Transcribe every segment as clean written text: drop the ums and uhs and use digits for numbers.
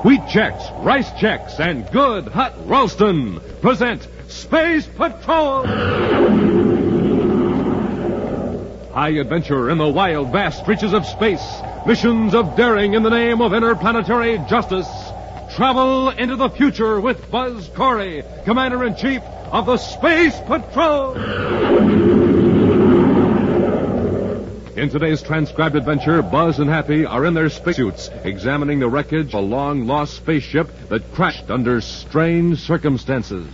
Wheat Chex, Rice Chex, and Good Hot Ralston present Space Patrol! High adventure in the wild, vast reaches of space. Missions of daring in the name of interplanetary justice. Travel into the future with Buzz Corey, Commander-in-Chief of the Space Patrol. In today's transcribed adventure, Buzz and Happy are in their spacesuits, examining the wreckage of a long-lost spaceship that crashed under strange circumstances.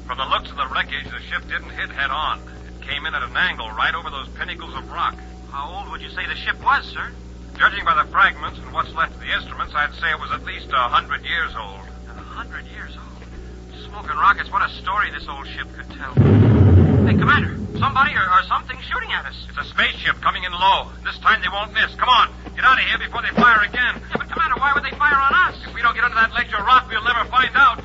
From the looks of the wreckage, the ship didn't hit head-on. It came in at an angle right over those pinnacles of rock. How old would you say the ship was, sir? Judging by the fragments and what's left of the instruments, I'd say it was at least 100 years old. 100 years old? Smoking rockets, what a story this old ship could tell. Hey, Commander, somebody or something shooting at us. It's a spaceship coming in low. This time they won't miss. Come on, get out of here before they fire again. Yeah, but Commander, why would they fire on us? If we don't get under that ledge of rock, we'll never find out.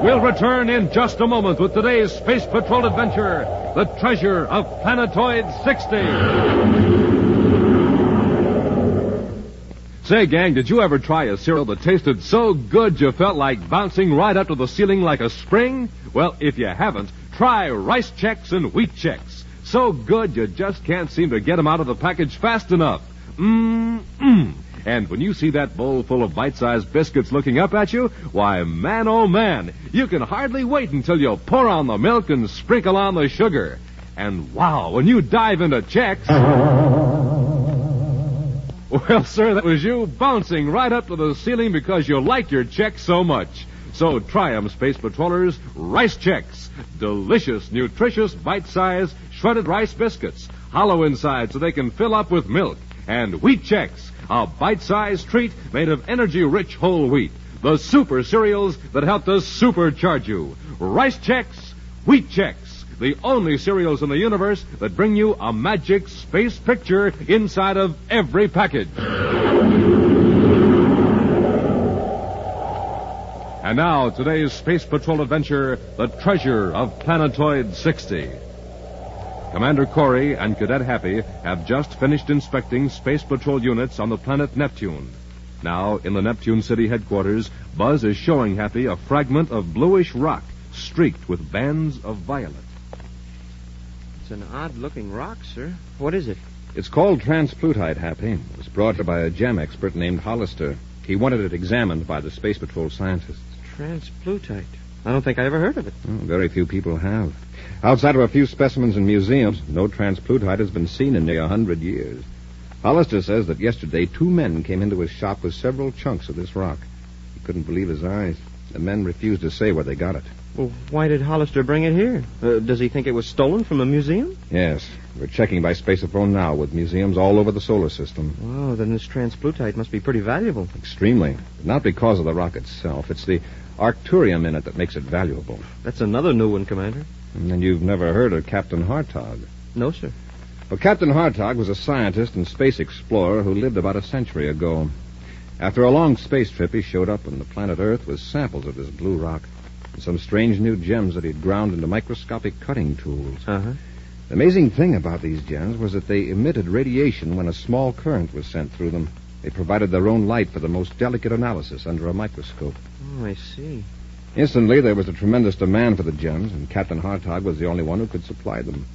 We'll return in just a moment with today's Space Patrol adventure, The Treasure of Planetoid 60. Say, gang, did you ever try a cereal that tasted so good you felt like bouncing right up to the ceiling like a spring? Well, if you haven't, try Rice Chex and Wheat Chex. So good you just can't seem to get them out of the package fast enough. And when you see that bowl full of bite-sized biscuits looking up at you, why, man, oh, man, you can hardly wait until you pour on the milk and sprinkle on the sugar. And wow, when you dive into Chex... Well, sir, that was you bouncing right up to the ceiling because you like your Chex so much. So try 'em, Space Patrollers. Rice Chex. Delicious, nutritious, bite-sized, shredded rice biscuits. Hollow inside so they can fill up with milk. And Wheat Chex. A bite-sized treat made of energy-rich whole wheat. The super cereals that help to supercharge you. Rice Chex, Wheat Chex. The only cereals in the universe that bring you a magic space picture inside of every package. And now, today's Space Patrol adventure, The Treasure of Planetoid 60. Commander Corey and Cadet Happy have just finished inspecting Space Patrol units on the planet Neptune. Now, in the Neptune City headquarters, Buzz is showing Happy a fragment of bluish rock streaked with bands of violet. It's an odd-looking rock, sir. What is it? It's called transplutite, Happy. It was brought here by a gem expert named Hollister. He wanted it examined by the Space Patrol scientists. Transplutite? I don't think I ever heard of it. Very few people have. Outside of a few specimens in museums, no transplutite has been seen in nearly 100 years. Hollister says that yesterday 2 men came into his shop with several chunks of this rock. He couldn't believe his eyes. The men refused to say where they got it. Well, why did Hollister bring it here? Does he think it was stolen from a museum? Yes. We're checking by Space Patrol now with museums all over the solar system. Oh, then this transplutite must be pretty valuable. Extremely. Not because of the rock itself. It's the arcturium in it that makes it valuable. That's another new one, Commander. And you've never heard of Captain Hartog? No, sir. Well, Captain Hartog was a scientist and space explorer who lived about a century ago. After a long space trip, he showed up on the planet Earth with samples of this blue rock and some strange new gems that he'd ground into microscopic cutting tools. Uh-huh. The amazing thing about these gems was that they emitted radiation when a small current was sent through them. They provided their own light for the most delicate analysis under a microscope. Oh, I see. Instantly, there was a tremendous demand for the gems, and Captain Hartog was the only one who could supply them.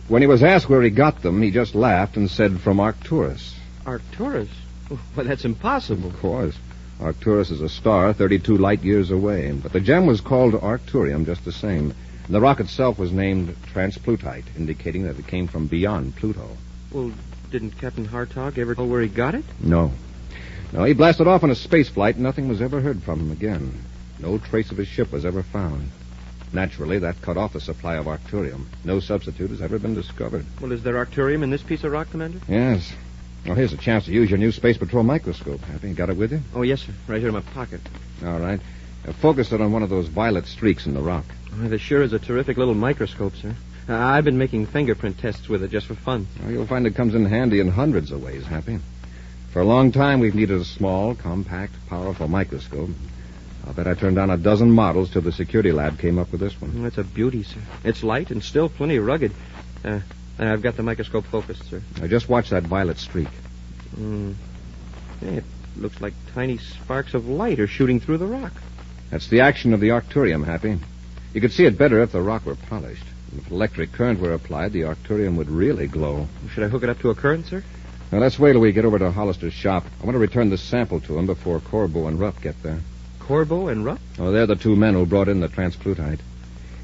When he was asked where he got them, he just laughed and said from Arcturus. Arcturus? Well, that's impossible. Of course. Arcturus is a star 32 light years away, but the gem was called Arcturium just the same. And the rock itself was named transplutite, indicating that it came from beyond Pluto. Well, didn't Captain Hartog ever know where he got it? No. No, he blasted off on a space flight and nothing was ever heard from him again. No trace of his ship was ever found. Naturally, that cut off the supply of Arcturium. No substitute has ever been discovered. Well, is there Arcturium in this piece of rock, Commander? Yes. Well, here's a chance to use your new Space Patrol microscope. Happy? Got it with you? Oh, yes, sir. Right here in my pocket. All right. Focus it on one of those violet streaks in the rock. Oh, this sure is a terrific little microscope, sir. I've been making fingerprint tests with it just for fun. Well, you'll find it comes in handy in hundreds of ways, Happy. For a long time, we've needed a small, compact, powerful microscope. I'll bet I turned down a dozen models till the security lab came up with this one. That's a beauty, sir. It's light and still plenty rugged. I've got the microscope focused, sir. Now, just watch that violet streak. Hey, it looks like tiny sparks of light are shooting through the rock. That's the action of the arcturium, Happy. You could see it better if the rock were polished. If electric current were applied, the arcturium would really glow. Should I hook it up to a current, sir? Now, let's wait till we get over to Hollister's shop. I want to return the sample to him before Corbo and Rupp get there. Corbo and Rupp? Oh, they're the two men who brought in the transplutite.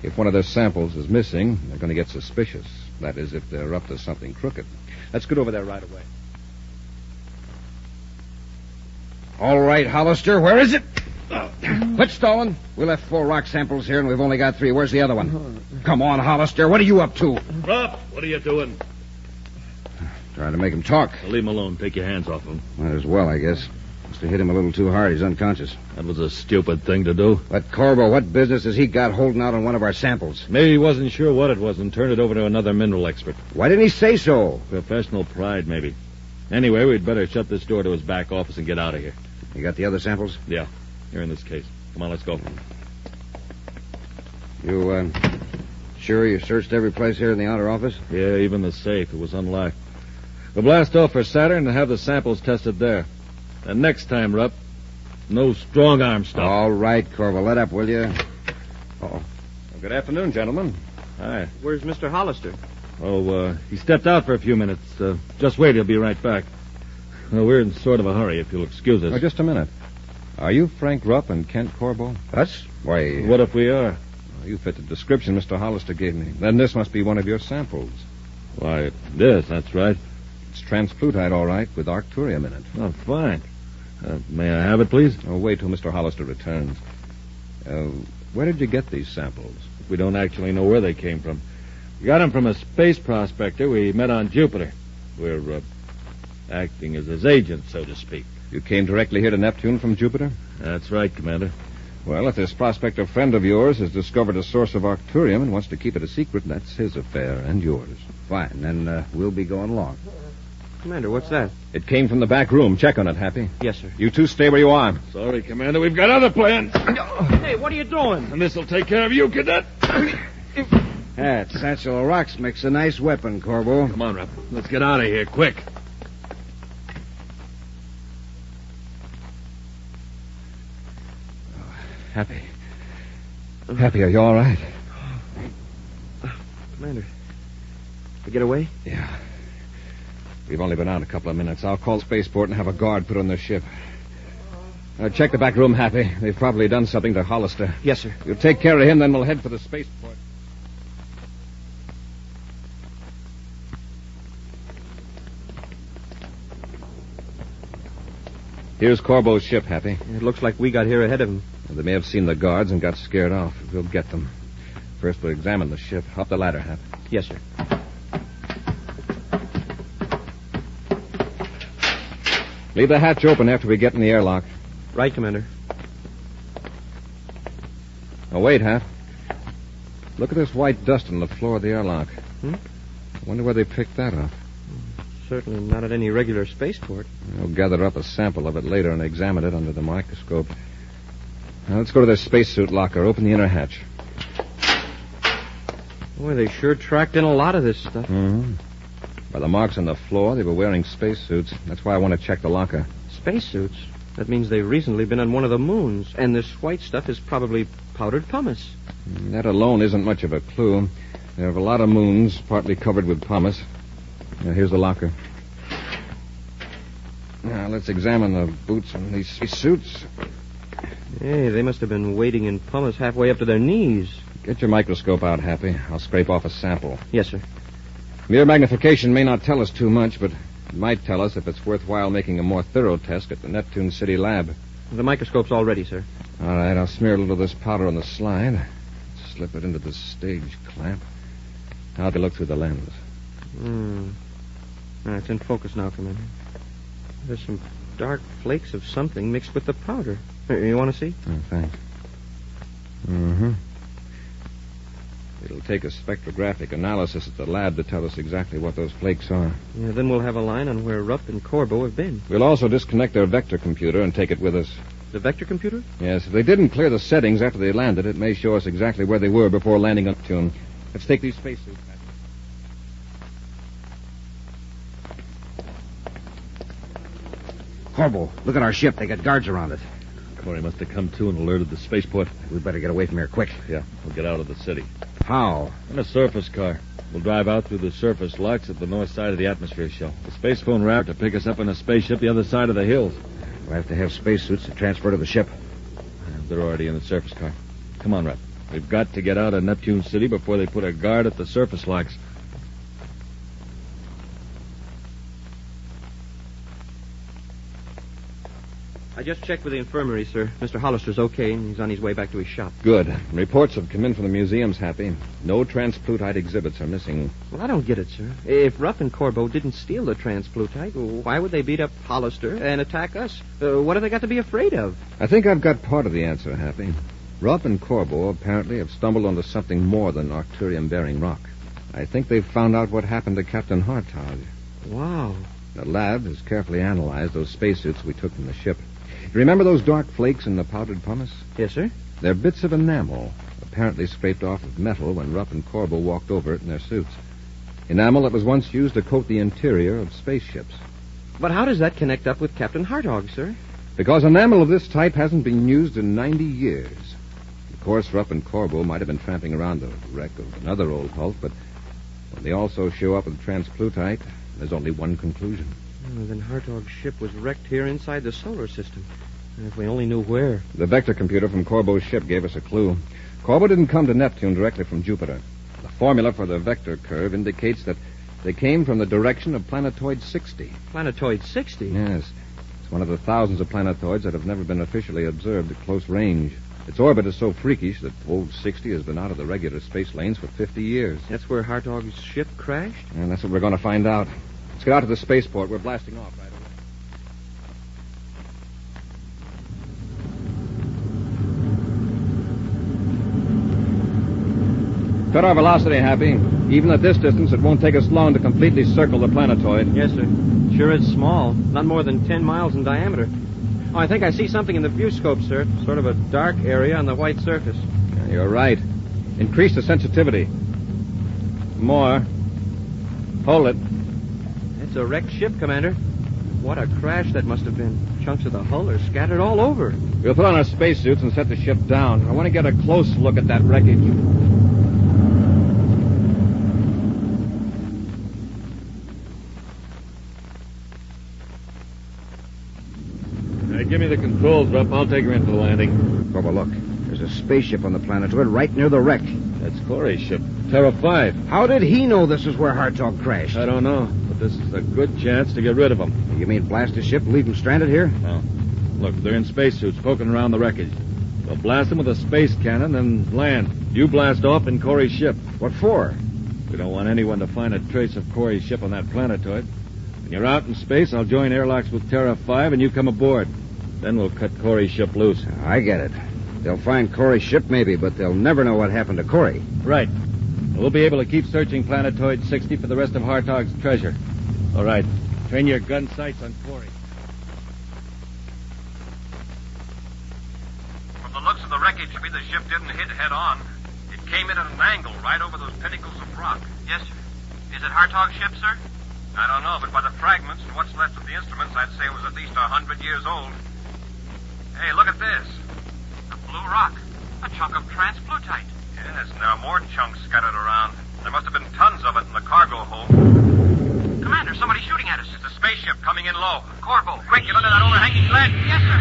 If one of their samples is missing, they're going to get suspicious. That is, if they're up to something crooked. Let's get over there right away. All right, Hollister, where is it? Quit stalling. We left 4 rock samples here, and we've only got 3. Where's the other one? Come on, Hollister. What are you up to? Rupp, what are you doing? Trying to make him talk. Leave him alone. Take your hands off him. Might as well, I guess. Must have hit him a little too hard. He's unconscious. That was a stupid thing to do. But, Corbo, what business has he got holding out on one of our samples? Maybe he wasn't sure what it was and turned it over to another mineral expert. Why didn't he say so? Professional pride, maybe. Anyway, we'd better shut this door to his back office and get out of here. You got the other samples? Yeah, here in this case. Come on, let's go. You, sure you searched every place here in the outer office? Yeah, even the safe. It was unlocked. We'll blast off for Saturn and have the samples tested there. And next time, Rupp, no strong-arm stuff. All right, Corvo, let up, will you? Well, good afternoon, gentlemen. Hi. Where's Mr. Hollister? Oh, he stepped out for a few minutes. Just wait, he'll be right back. We're in sort of a hurry, if you'll excuse us. Oh, just a minute. Are you Frank Rupp and Kent Corbo? Us? Why... What if we are? Well, you fit the description Mr. Hollister gave me. Then this must be one of your samples. Why, this, that's right. It's transplutite, all right, with arcturium in it. Oh, fine. May I have it, please? Oh, wait till Mr. Hollister returns. Where did you get these samples? We don't actually know where they came from. We got them from a space prospector we met on Jupiter. We're acting as his agent, so to speak. You came directly here to Neptune from Jupiter? That's right, Commander. Well, if this prospector friend of yours has discovered a source of arcturium and wants to keep it a secret, that's his affair and yours. Fine, then we'll be going along. Commander, what's that? It came from the back room. Check on it, Happy. Yes, sir. You two stay where you are. Sorry, Commander. We've got other plans. Hey, what are you doing? And this'll take care of you, Cadet. That satchel of rocks makes a nice weapon, Corbo. Come on, Rupp. Let's get out of here, quick. Happy. Happy, are you all right? Commander, we get away? Yeah. We've only been out a couple of minutes. I'll call spaceport and have a guard put on the ship. Check the back room, Happy. They've probably done something to Hollister. Yes, sir. You take care of him, then we'll head for the spaceport. Here's Corbo's ship, Happy. It looks like we got here ahead of him. They may have seen the guards and got scared off. We'll get them. First, we'll examine the ship. Up the ladder, Happy. Yes, sir. Leave the hatch open after we get in the airlock. Right, Commander. Oh, wait, Hap. Look at this white dust on the floor of the airlock. I wonder where they picked that up. Certainly not at any regular spaceport. We'll gather up a sample of it later and examine it under the microscope. Now, let's go to their spacesuit locker. Open the inner hatch. Boy, they sure tracked in a lot of this stuff. Mm-hmm. By the marks on the floor, they were wearing spacesuits. That's why I want to check the locker. Spacesuits? That means they've recently been on one of the moons. And this white stuff is probably powdered pumice. That alone isn't much of a clue. There are a lot of moons, partly covered with pumice. Now, here's the locker. Now, let's examine the boots on these suits. Hey, they must have been wading in pumice halfway up to their knees. Get your microscope out, Happy. I'll scrape off a sample. Yes, sir. Mere magnification may not tell us too much, but it might tell us if it's worthwhile making a more thorough test at the Neptune City lab. The microscope's all ready, sir. All right, I'll smear a little of this powder on the slide. Slip it into the stage clamp. Now I'll look through the lens. It's in focus now, Commander. There's some dark flakes of something mixed with the powder. You want to see? Oh, thanks. Mm-hmm. It'll take a spectrographic analysis at the lab to tell us exactly what those flakes are. Yeah, then we'll have a line on where Rupp and Corbo have been. We'll also disconnect their vector computer and take it with us. The vector computer? Yes, if they didn't clear the settings after they landed, it may show us exactly where they were before landing on Neptune. Let's take these spacesuits. Corbo, look at our ship. They got guards around it. Corey must have come to and alerted the spaceport. We better get away from here quick. Yeah, we'll get out of the city. How? In a surface car. We'll drive out through the surface locks at the north side of the atmosphere shell. The space phone route to pick us up in a spaceship the other side of the hills. We'll have to have spacesuits to transfer to the ship. They're already in the surface car. Come on, Rep. We've got to get out of Neptune City before they put a guard at the surface locks. I just checked with the infirmary, sir. Mr. Hollister's okay, and he's on his way back to his shop. Good. Reports have come in from the museums, Happy. No transplutite exhibits are missing. Well, I don't get it, sir. If Rupp and Corbo didn't steal the transplutite, why would they beat up Hollister and attack us? What have they got to be afraid of? I think I've got part of the answer, Happy. Rupp and Corbo apparently have stumbled onto something more than Arcturium-bearing rock. I think they've found out what happened to Captain Hartog. Wow. The lab has carefully analyzed those spacesuits we took from the ship. Remember those dark flakes in the powdered pumice? Yes, sir. They're bits of enamel, apparently scraped off of metal when Rupp and Corbo walked over it in their suits. Enamel that was once used to coat the interior of spaceships. But how does that connect up with Captain Hartog, sir? Because enamel of this type hasn't been used in 90 years. Of course, Rupp and Corbo might have been tramping around the wreck of another old hulk, but when they also show up with transplutite, there's only one conclusion. Oh, then Hartog's ship was wrecked here inside the solar system. If we only knew where. The vector computer from Corbo's ship gave us a clue. Corbo didn't come to Neptune directly from Jupiter. The formula for the vector curve indicates that they came from the direction of Planetoid 60. Planetoid 60? Yes. It's one of the thousands of planetoids that have never been officially observed at close range. Its orbit is so freakish that old 60 has been out of the regular space lanes for 50 years. That's where Hartog's ship crashed? And that's what we're going to find out. Let's get out to the spaceport. We're blasting off right away. Cut our velocity, Happy. Even at this distance, it won't take us long to completely circle the planetoid. Yes, sir. Sure is small. Not more than 10 miles in diameter. Oh, I think I see something in the viewscope, sir. Sort of a dark area on the white surface. Yeah, you're right. Increase the sensitivity. More. Hold it. It's a wrecked ship, Commander. What a crash that must have been. Chunks of the hull are scattered all over. We'll put on our spacesuits and set the ship down. I want to get a close look at that wreckage. Give me the controls, Rupp. I'll take her into the landing. Corbo, look. There's a spaceship on the planetoid right near the wreck. That's Corey's ship, Terra 5. How did he know this is where Hartog crashed? I don't know, but this is a good chance to get rid of him. You mean blast his ship and leave him stranded here? No. Look, they're in spacesuits poking around the wreckage. We'll blast them with a space cannon and land. You blast off in Corey's ship. What for? We don't want anyone to find a trace of Corey's ship on that planetoid. When you're out in space, I'll join airlocks with Terra 5 and you come aboard. Then we'll cut Corey's ship loose. I get it. They'll find Corey's ship maybe, but they'll never know what happened to Corey. Right. We'll be able to keep searching Planetoid 60 for the rest of Hartog's treasure. All right. Train your gun sights on Corey. From the looks of the wreckage, the ship didn't hit head on. It came in at an angle right over those pinnacles of rock. Yes, sir. Is it Hartog's ship, sir? I don't know, but by the fragments and what's left of the instruments, I'd say it was at least 100 years old. Hey, look at this. A blue rock. A chunk of transplutite. Yes, and there are more chunks scattered around. There must have been tons of it in the cargo hold. Commander, somebody's shooting at us. It's a spaceship coming in low. Corbo. Quick, get under that overhanging ledge. Yes, sir.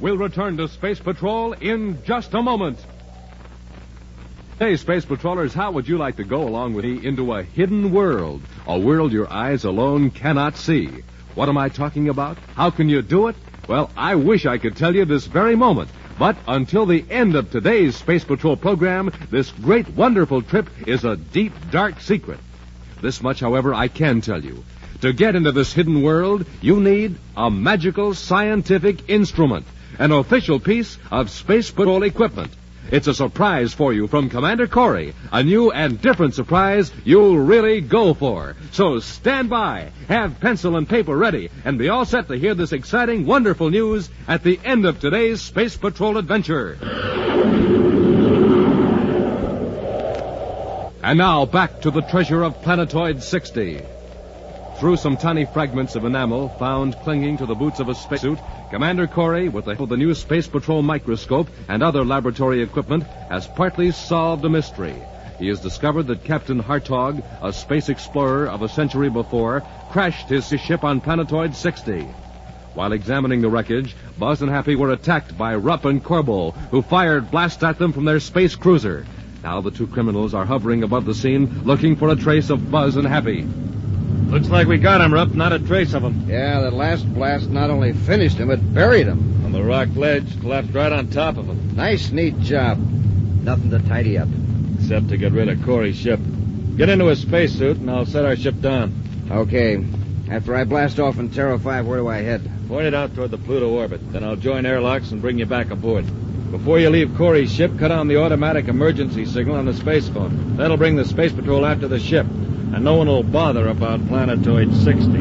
We'll return to Space Patrol in just a moment. Hey, Space Patrollers, how would you like to go along with me into a hidden world? A world your eyes alone cannot see. What am I talking about? How can you do it? Well, I wish I could tell you this very moment. But until the end of today's Space Patrol program, this great, wonderful trip is a deep, dark secret. This much, however, I can tell you. To get into this hidden world, you need a magical scientific instrument, an official piece of Space Patrol equipment. It's a surprise for you from Commander Corey, a new and different surprise you'll really go for. So stand by, have pencil and paper ready, and be all set to hear this exciting, wonderful news at the end of today's Space Patrol adventure. And now, back to the treasure of Planetoid 60. Through some tiny fragments of enamel found clinging to the boots of a spacesuit, Commander Corey, with the help of the new Space Patrol microscope and other laboratory equipment, has partly solved a mystery. He has discovered that Captain Hartog, a space explorer of a century before, crashed his ship on Planetoid 60. While examining the wreckage, Buzz and Happy were attacked by Rupp and Corbel, who fired blasts at them from their space cruiser. Now the two criminals are hovering above the scene, looking for a trace of Buzz and Happy. Looks like we got him, Rupp. Not a trace of him. Yeah, that last blast not only finished him, it buried him. On the rock ledge, collapsed right on top of him. Nice, neat job. Nothing to tidy up. Except to get rid of Corey's ship. Get into his spacesuit, and I'll set our ship down. Okay. After I blast off in Terra 5, where do I head? Point it out toward the Pluto orbit. Then I'll join airlocks and bring you back aboard. Before you leave Corey's ship, cut on the automatic emergency signal on the space phone. That'll bring the Space Patrol after the ship. And no one will bother about Planetoid 60.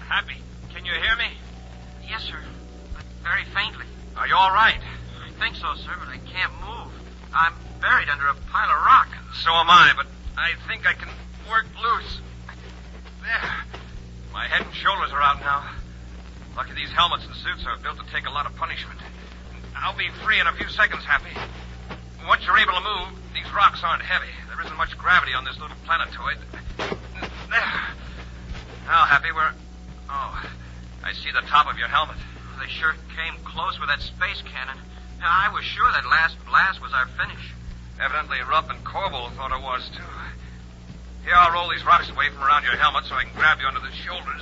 Happy, can you hear me? Yes, sir. But very faintly. Are you all right? I think so, sir, but I can't move. I'm buried under a pile of rock. So am I, but I think I can work loose. There. My head and shoulders are out now. Lucky these helmets and suits are built to take a lot of punishment. I'll be free in a few seconds, Happy. Once you're able to move, these rocks aren't heavy. There isn't much gravity on this little planetoid. There. Now, Happy, Oh, I see the top of your helmet. They sure came close with that space cannon. Now, I was sure that last blast was our finish. Evidently, Rupp and Corbel thought it was, too. Here, I'll roll these rocks away from around your helmet so I can grab you under the shoulders.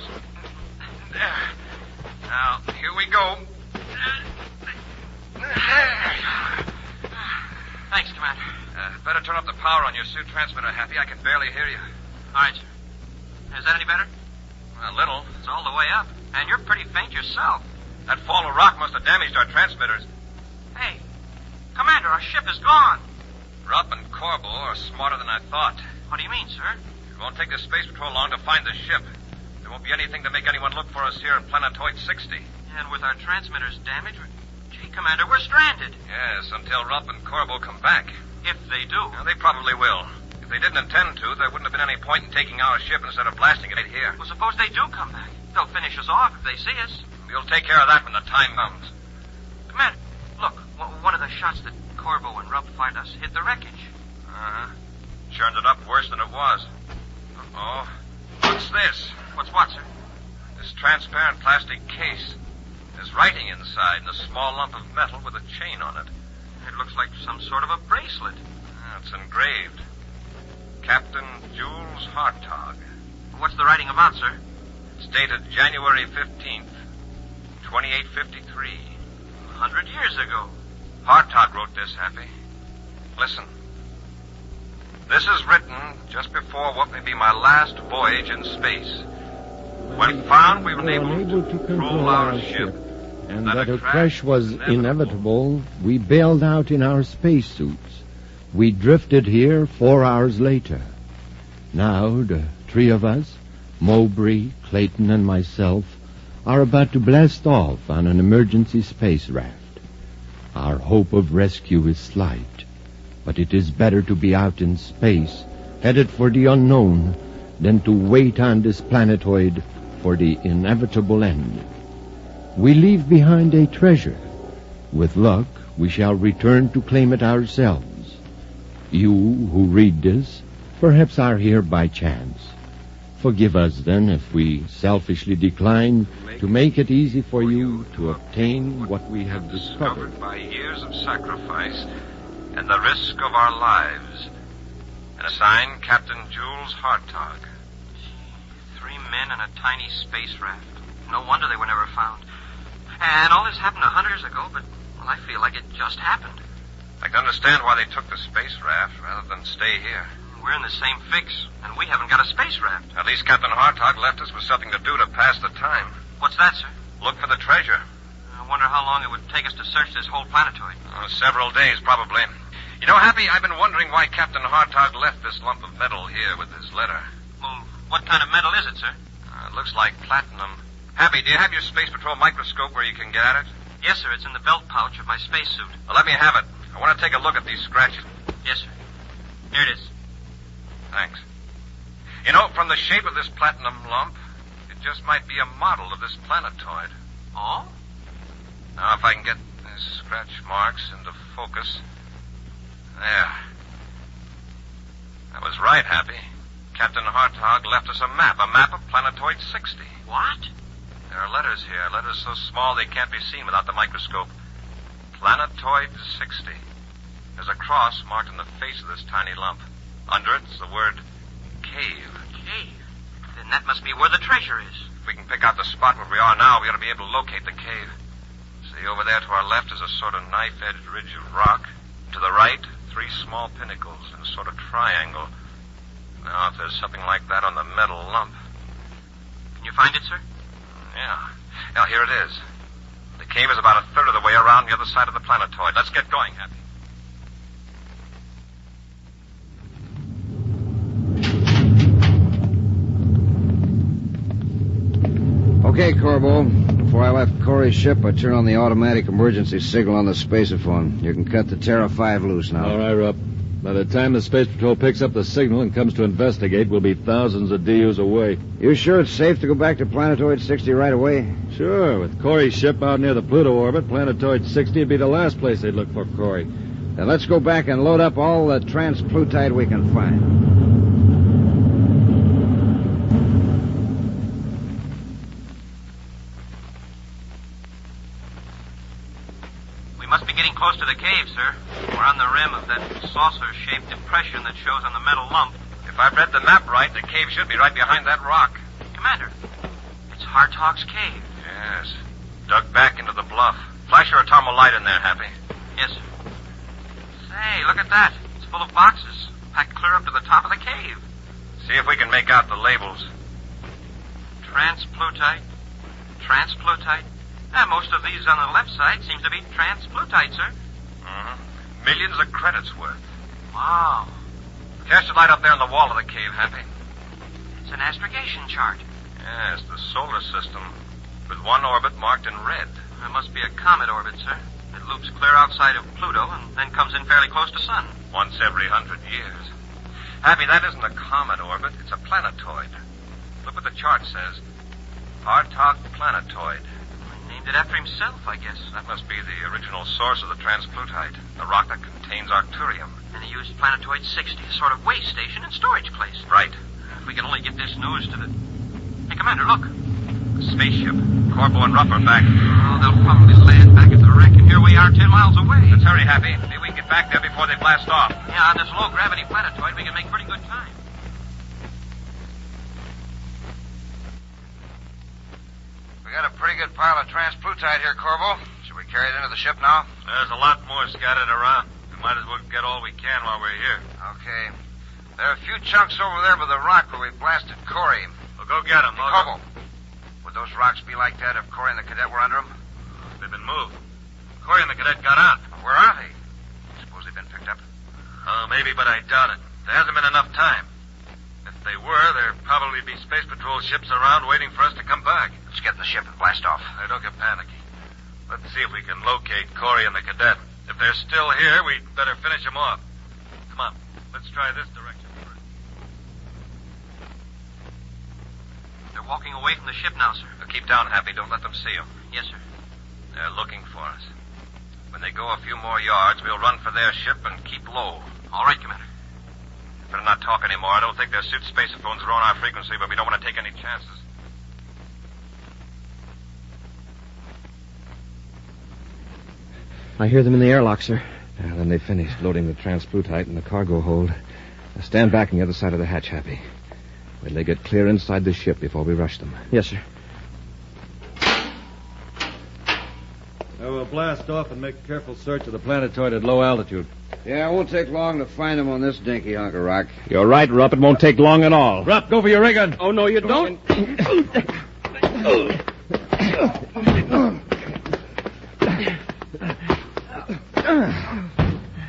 There. Now, here we go. Thanks, Commander. Better turn up the power on your suit transmitter, Happy. I can barely hear you. All right, sir. Is that any better? A little. It's all the way up. And you're pretty faint yourself. That fall of rock must have damaged our transmitters. Hey, Commander, our ship is gone. Rupp and Corbel are smarter than I thought. What do you mean, sir? It won't take the Space Patrol long to find the ship. There won't be anything to make anyone look for us here in Planetoid 60. And with our transmitters damaged, gee, Commander, we're stranded. Yes, until Rupp and Corbel come back. If they do. Well, they probably will. If they didn't intend to, there wouldn't have been any point in taking our ship instead of blasting it right here. Well, suppose they do come back. They'll finish us off if they see us. We'll take care of that when the time comes. Commander, look, one of the shots that Corbel and Rupp fired us hit the wreckage. Uh-huh. Churned it up worse than it was. Oh, what's this? What's what, sir? This transparent plastic case. There's writing inside and a small lump of metal with a chain on it. It looks like some sort of a bracelet. It's engraved. Captain Jules Hartog. What's the writing about, sir? It's dated January 15th, 2853. 100 years ago. Hartog wrote this, Happy. Listen. This is written just before what may be my last voyage in space. When found we were unable to control our ship, and that a crash was inevitable, we bailed out in our spacesuits. We drifted here 4 hours later. Now, the three of us, Mowbray, Clayton, and myself, are about to blast off on an emergency space raft. Our hope of rescue is slight, but it is better to be out in space, headed for the unknown, than to wait on this planetoid for the inevitable end. We leave behind a treasure. With luck, we shall return to claim it ourselves. You who read this perhaps are here by chance. Forgive us, then, if we selfishly decline to make it easy for you to obtain what we have discovered by years of sacrifice and the risk of our lives. And assign Captain Jules Hartog. 3 men in a tiny space raft. No wonder they were never found. And all this happened 100 years ago, but, well, I feel like it just happened. I can understand why they took the space raft rather than stay here. We're in the same fix, and we haven't got a space raft. At least Captain Hartog left us with something to do to pass the time. What's that, sir? Look for the treasure. I wonder how long it would take us to search this whole planetoid. Several days, probably. You know, Happy, I've been wondering why Captain Hartog left this lump of metal here with his letter. Well, what kind of metal is it, sir? It looks like platinum. Happy, do you have your Space Patrol microscope where you can get at it? Yes, sir. It's in the belt pouch of my spacesuit. Well, let me have it. I want to take a look at these scratches. Yes, sir. Here it is. Thanks. You know, from the shape of this platinum lump, it just might be a model of this planetoid. Oh? Now, if I can get these scratch marks into focus. There. That was right, Happy. Captain Hartog left us a map of Planetoid 60. What? There are letters here, letters so small they can't be seen without the microscope. Planetoid 60. There's a cross marked in the face of this tiny lump. Under it's the word cave. Cave? Then that must be where the treasure is. If we can pick out the spot where we are now, we ought to be able to locate the cave. See, over there to our left is a sort of knife-edged ridge of rock. To the right, 3 small pinnacles in a sort of triangle. Now, if there's something like that on the metal lump. Can you find it, sir? Yeah. Now, here it is. The cave is about a third of the way around the other side of the planetoid. Let's get going, Happy. Okay, Corbo. Before I left Corey's ship, I turned on the automatic emergency signal on the spaceophone. You can cut the Terra 5 loose now. All right, Rupp. By the time the Space Patrol picks up the signal and comes to investigate, we'll be thousands of DUs away. You sure it's safe to go back to Planetoid 60 right away? Sure. With Corey's ship out near the Pluto orbit, Planetoid 60 would be the last place they'd look for Corey. Then let's go back and load up all the transplutite we can find. We must be getting close to the cave, sir. We're on the rim of that saucer-shaped depression that shows on the metal lump. If I've read the map right, the cave should be right behind that rock. Commander, it's Hartog's cave. Yes. Dug back into the bluff. Flash your atomo light in there, Happy. Yes, sir. Say, look at that. It's full of boxes, packed clear up to the top of the cave. See if we can make out the labels. Transplutite. Transplutite. Most of these on the left side seems to be transplutite, sir. Mm-hmm. Millions of credits worth. Wow. Cast your light up there on the wall of the cave, Happy. It's an astrogation chart. Yes, the solar system, with one orbit marked in red. It must be a comet orbit, sir. It loops clear outside of Pluto and then comes in fairly close to Sun. Once every 100 years. Happy, that isn't a comet orbit. It's a planetoid. Look what the chart says. Hartog Planetoid. Named it after himself, I guess. That must be the original source of the transplutite, the rock that contains arcturium. And he used Planetoid 60, a sort of way station and storage place. Right. If we can only get this news to the... Hey, Commander, look. The spaceship. Corbo and Rupp are back. Oh, they'll probably land back at the wreck, and here we are 10 miles away. Let's hurry, Happy. Maybe we can get back there before they blast off. Yeah, on this low-gravity planetoid, we can make pretty good time. We got a pretty good pile of transplutite here, Corbo. Should we carry it into the ship now? There's a lot more scattered around. We might as well get all we can while we're here. Okay. There are a few chunks over there by the rock where we blasted Corey. We'll go get them. Corbo, would those rocks be like that if Corey and the cadet were under them? They've been moved. Corey and the cadet got out. Where are they? Suppose they've been picked up? Oh, maybe, but I doubt it. There hasn't been enough time. If they were, there'd probably be Space Patrol ships around waiting for us to come back. Let's get in the ship and blast off. Hey, don't get panicky. Let's see if we can locate Corey and the cadet. If they're still here, we'd better finish them off. Come on, let's try this direction first. They're walking away from the ship now, sir. Now keep down, Happy. Don't let them see you. Yes, sir. They're looking for us. When they go a few more yards, we'll run for their ship and keep low. All right, Commander. Better not talk anymore. I don't think their suit spacephones are on our frequency, but we don't want to take any chances. I hear them in the airlock, sir. Yeah, then they finished loading the transplutite in the cargo hold. Now stand back on the other side of the hatch, Happy. Wait till they get clear inside the ship before we rush them. Yes, sir. We'll blast off and make a careful search of the planetoid at low altitude. Yeah, it won't take long to find them on this dinky hunk of rock. You're right, Rupp. It won't take long at all. Rupp, go for your ray gun. Oh, no, you don't.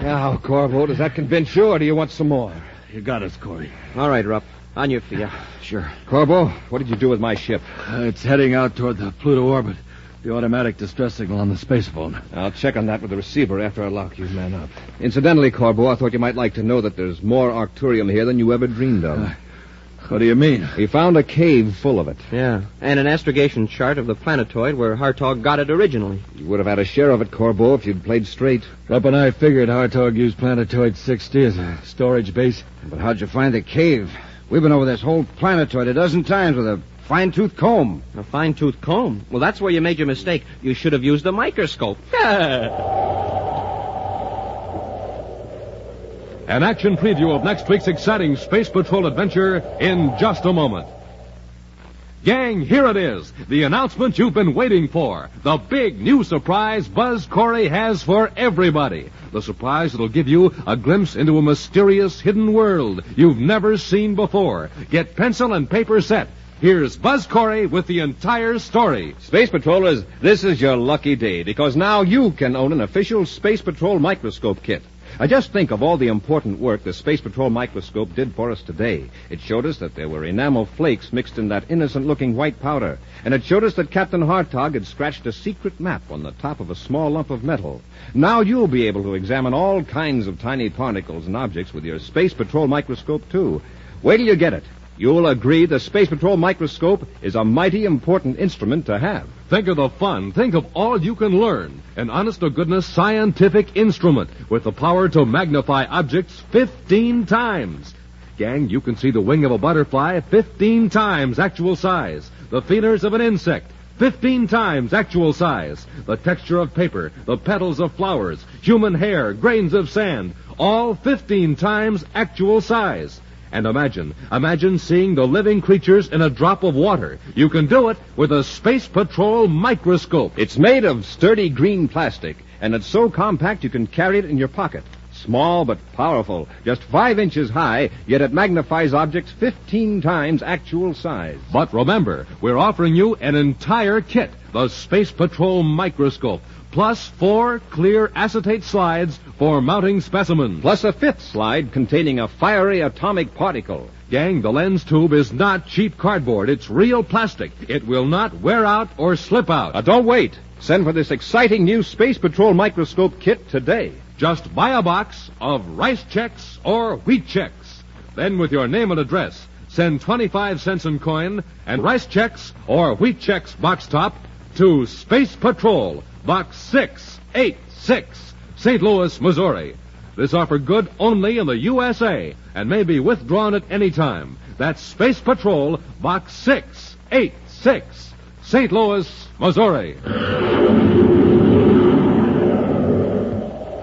Now, Corbo, does that convince you, or do you want some more? You got us, Corey. All right, Rupp. On your feet. Yeah, sure. Corbo, what did you do with my ship? It's heading out toward the Pluto orbit. The automatic distress signal on the space phone. I'll check on that with the receiver after I lock you men up. Incidentally, Corbo, I thought you might like to know that there's more Arcturium here than you ever dreamed of. What do you mean? We found a cave full of it. Yeah, and an astrogation chart of the planetoid where Hartog got it originally. You would have had a share of it, Corbo, if you'd played straight. Rupp and I figured Hartog used Planetoid 60 as a storage base. But how'd you find the cave? We've been over this whole planetoid a dozen times with a fine-tooth comb. A fine-tooth comb? Well, that's where you made your mistake. You should have used a microscope. An action preview of next week's exciting Space Patrol adventure in just a moment. Gang, here it is. The announcement you've been waiting for. The big new surprise Buzz Corey has for everybody. The surprise that'll give you a glimpse into a mysterious hidden world you've never seen before. Get pencil and paper set. Here's Buzz Corey with the entire story. Space Patrollers, this is your lucky day, because now you can own an official Space Patrol microscope kit. Just think of all the important work the Space Patrol microscope did for us today. It showed us that there were enamel flakes mixed in that innocent-looking white powder. And it showed us that Captain Hartog had scratched a secret map on the top of a small lump of metal. Now you'll be able to examine all kinds of tiny particles and objects with your Space Patrol microscope, too. Wait till you get it. You'll agree the Space Patrol microscope is a mighty important instrument to have. Think of the fun. Think of all you can learn. An honest-to-goodness scientific instrument with the power to magnify objects 15 times. Gang, you can see the wing of a butterfly 15 times actual size. The feelers of an insect 15 times actual size. The texture of paper, the petals of flowers, human hair, grains of sand, all 15 times actual size. And imagine seeing the living creatures in a drop of water. You can do it with a Space Patrol microscope. It's made of sturdy green plastic, and it's so compact you can carry it in your pocket. Small but powerful, just 5 inches high, yet it magnifies objects 15 times actual size. But remember, we're offering you an entire kit, the Space Patrol microscope, plus 4 clear acetate slides for mounting specimens. Plus a 5th slide containing a fiery atomic particle. Gang, the lens tube is not cheap cardboard. It's real plastic. It will not wear out or slip out. Don't wait. Send for this exciting new Space Patrol microscope kit today. Just buy a box of rice checks or wheat checks. Then with your name and address, send 25 cents in coin and rice checks or wheat checks box top to Space Patrol, Box 686, St. Louis, Missouri. This offer good only in the USA and may be withdrawn at any time. That's Space Patrol, Box 686, St. Louis, Missouri.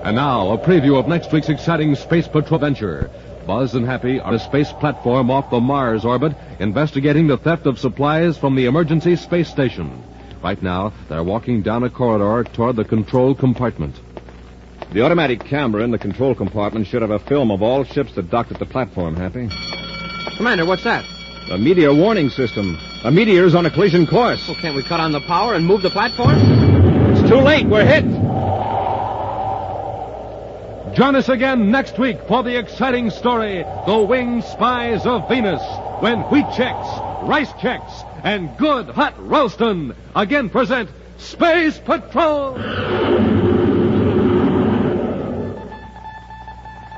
And now, a preview of next week's exciting Space Patrol adventure. Buzz and Happy are on a space platform off the Mars orbit, investigating the theft of supplies from the emergency space station. Right now, they're walking down a corridor toward the control compartment. The automatic camera in the control compartment should have a film of all ships that docked at the platform, Happy. Commander, what's that? A meteor warning system. A meteor's on a collision course. Well, can't we cut on the power and move the platform? It's too late. We're hit. Join us again next week for the exciting story, The Winged Spies of Venus, when wheat checks, rice checks, and good hot Ralston again present Space Patrol!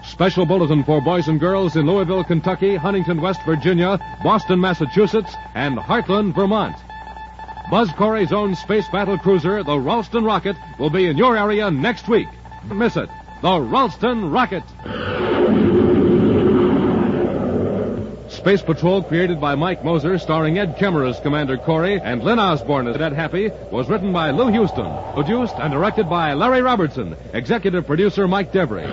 Special bulletin for boys and girls in Louisville, Kentucky, Huntington, West Virginia, Boston, Massachusetts, and Heartland, Vermont. Buzz Corey's own space battle cruiser, the Ralston Rocket, will be in your area next week. Don't miss it. The Ralston Rocket. Space Patrol, created by Mike Moser, starring Ed Kemmer as Commander Corey and Lynn Osborne as Ed Happy, was written by Lou Houston, produced and directed by Larry Robertson, executive producer Mike Devery.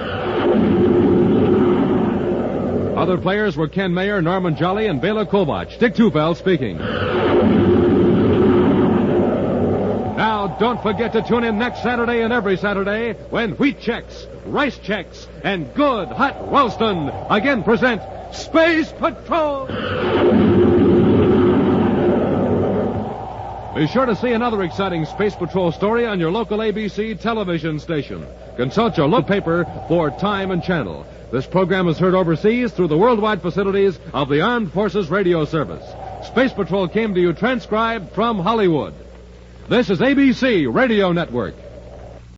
Other players were Ken Mayer, Norman Jolly, and Bela Kovach. Dick Tufeld speaking. Now, don't forget to tune in next Saturday and every Saturday when wheat checks, rice checks, and good hot Ralston again present Space Patrol! Be sure to see another exciting Space Patrol story on your local ABC television station. Consult your local paper for time and channel. This program is heard overseas through the worldwide facilities of the Armed Forces Radio Service. Space Patrol came to you transcribed from Hollywood. This is ABC Radio Network.